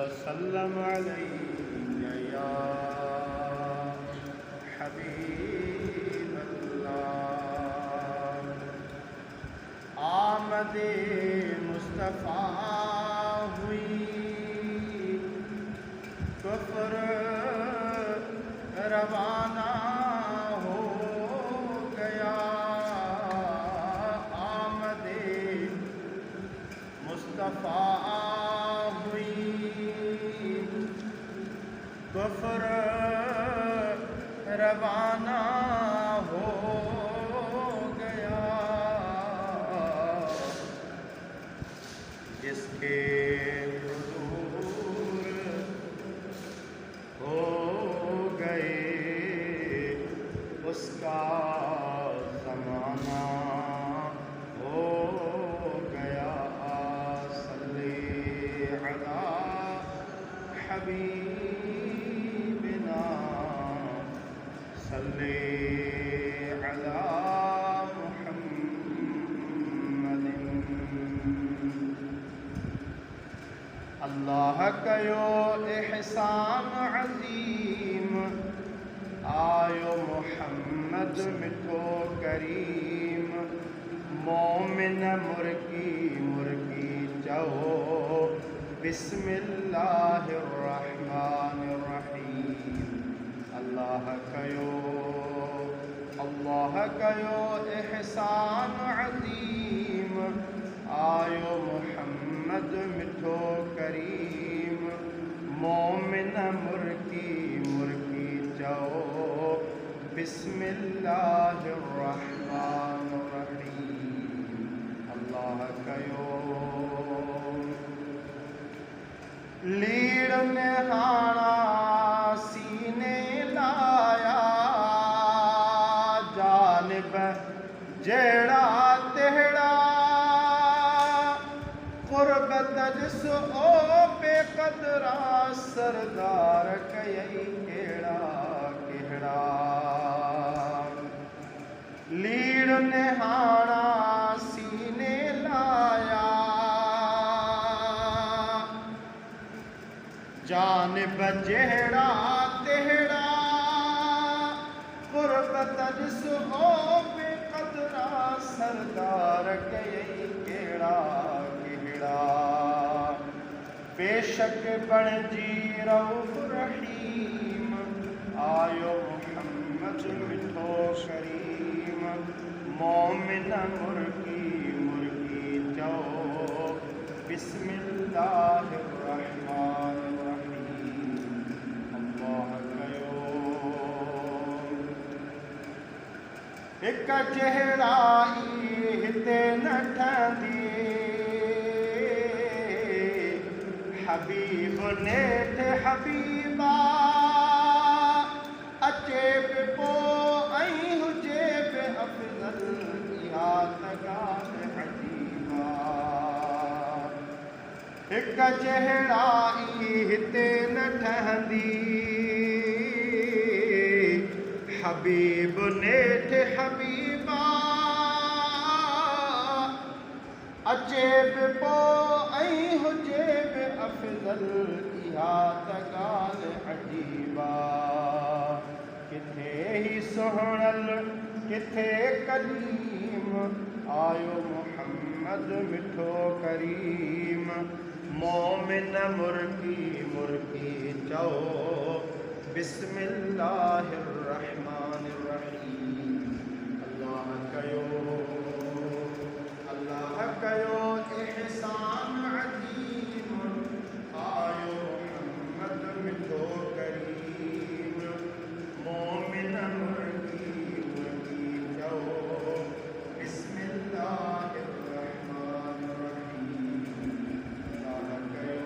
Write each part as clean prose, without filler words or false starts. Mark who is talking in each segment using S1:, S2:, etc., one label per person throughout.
S1: वसल्लम अलैका या हबीबल्लाह। आमदे मुस्तफ़ा हुई कुफ्र रवाना हो गया। आमदे मुस्तफ़ा हुई कुफ्र रवाना हो गया। जिसके हुजूर हो गए उसका ज़माना हो गया। सल्ले अला हबीबिना सल्ले अला मुहम्मदिन। अल्लाह कयो एहसान अज़ीम आयो मुहम्मद मिठो करीम। मोमिन मुर्गी मुर्गी चहो बिस्मिल्लाहिर्रहमानिर्रहीम। अल्लाह कयो एहसान अज़ीम आयो मुहम्मद मिठो करीम। मोमिन मुर्गी मुर्गी चओ बिस्मिल्लाहिर्रहमानिर्रहीम। अल्लाह कयो लीड़ निहारा सीने लाया जानिब जेड़ा तेड़ा क़ुर्बत जिस ओ बेक़दरा सरदार कयई केड़ा केड़ा। लीड़ निहारा सीने लाया जानिब जेड़ा तेड़ा क़ुर्बत जिस हो बेक़दरा सरदार कयई केड़ा केड़ा। बेशक बणजी रऊफ़ रहीम आयो मुहम्मद मिठो करीम। मोमिन मुर्गी मुर्गी चओ बिस्मिल्लाहिर्रहमानिर्रहीम। अल्लाह कयो हिक चेहराई हिते न ठहंदी हबीब नेठ हबीबा अचे बि पोइ ऐं हुजे बि अफ़ज़ल इहा त ॻाल्हि अजीबा। हिक चेहराई हिते न ठहंदी हबीब नेठ हबीबा अचे बि पोइ ऐं हुजे बि अफ़ज़ल इहा त ॻाल्हि अजीबा। किथे ही सुहिणल किथे कलीम आयो मुहम्मद मिठो करीम। मोमिन मुर्गी मुर्गी चओ बिस्मिल्लाहिर्रहमानिर्रहीम। अल्लाह कयो एहसान अज़ीम आयो मुहम्मद मिठो करीम। मोमिन मुर्गी मुर्गी चओ बिस्मिल्लाहिर्रहमानिर्रहीम। अल्लाह कयो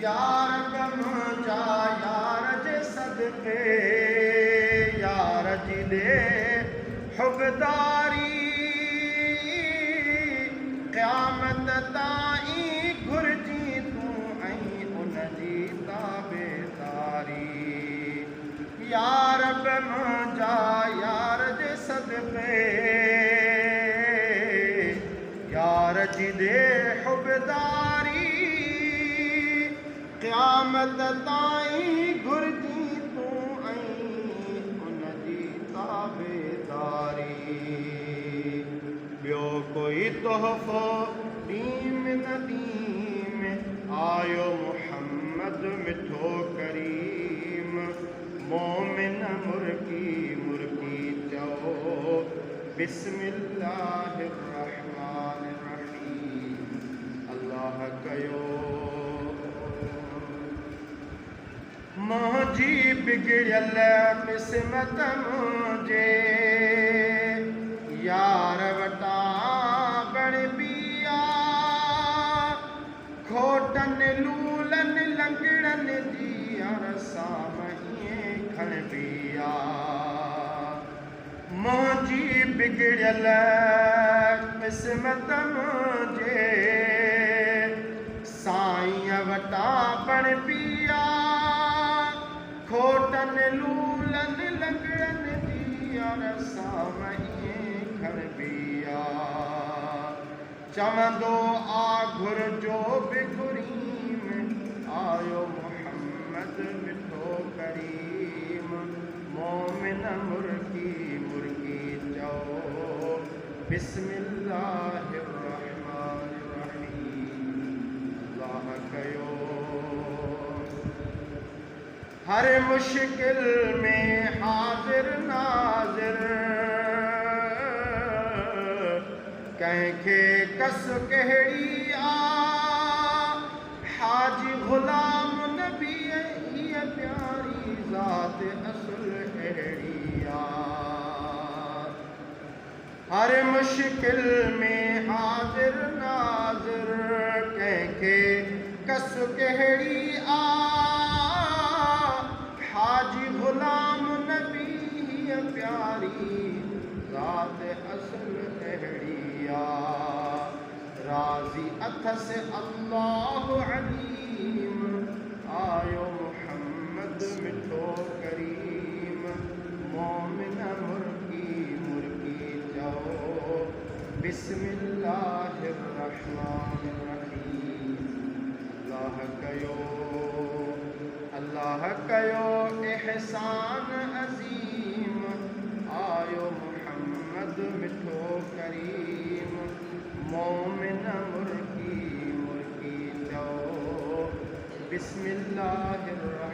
S1: यार गम जा यार जे सदके यार जी दे हुबदारी क़यामत ताईं घुरजी तूं ऐं उन जी ताबेदारी। यार मुंहिंजा यार जे सदके यार जी दे हुबदारी क़यामत ताईं घुरिजी तूं ऐं उन जी ताबेदारी। ॿियो कोई तोहफ़ो ॾींहुं न ॾींहुं आयो मुहम्मद मिठो करीम। मोमिन मुर्की मुर्की चओ बिस्मिल्लाहिर्रहमानिर्रहीम। अल्लाह कयो मुंहिंजी बिगड़ियल क़िस्मत मुंहिंजे यार वटा बण बिया। खोटनि लूलनि लंगड़नि जी अरसां हीअं खण बिया। मुंहिंजी बिगड़ियल क़िस्मत मुंहिंजे साईं वटा बण बिया। खोटनि लूलनि लंगड़नि जी अरसां हीअं खण बिया। चवंदो आ घुरिजो बि घुरीम आयो मुहम्मद मिठो करीम। मोमिन मुर्की मुर्की चओ बिस्मिल्लाहिर्रहमानिर्रहीम। अल्लाह कयो हर मुश्किल में हाज़िर नाज़िर। कंहिंखे कस कहिड़ी आ हाजी ग़ुलाम नबी हीअ प्यारी ज़ात असुल अहिड़ी आ। हर मुश्किल में हाज़िर नाज़िर। कंहिंखे कस कहिड़ी आ हाजी ग़ुलाम नबी हीअ प्यारी ज़ात असुल अहिड़ी आ। राज़ी अथस अल्लाह अलीम आयो मुहम्मद मिठो करीम। मोमिन मुर्की मुर्की चओ बिस्मिल्लाहिर्रहमानिर्रहीम। अल्लाह कयो एहसान अज़ीम आयो मुहम्मद मिठो करीम। मोमिन मुर्की मुर्की चओ बिस्मिल्लाहिर्रहमानिर्रहीम।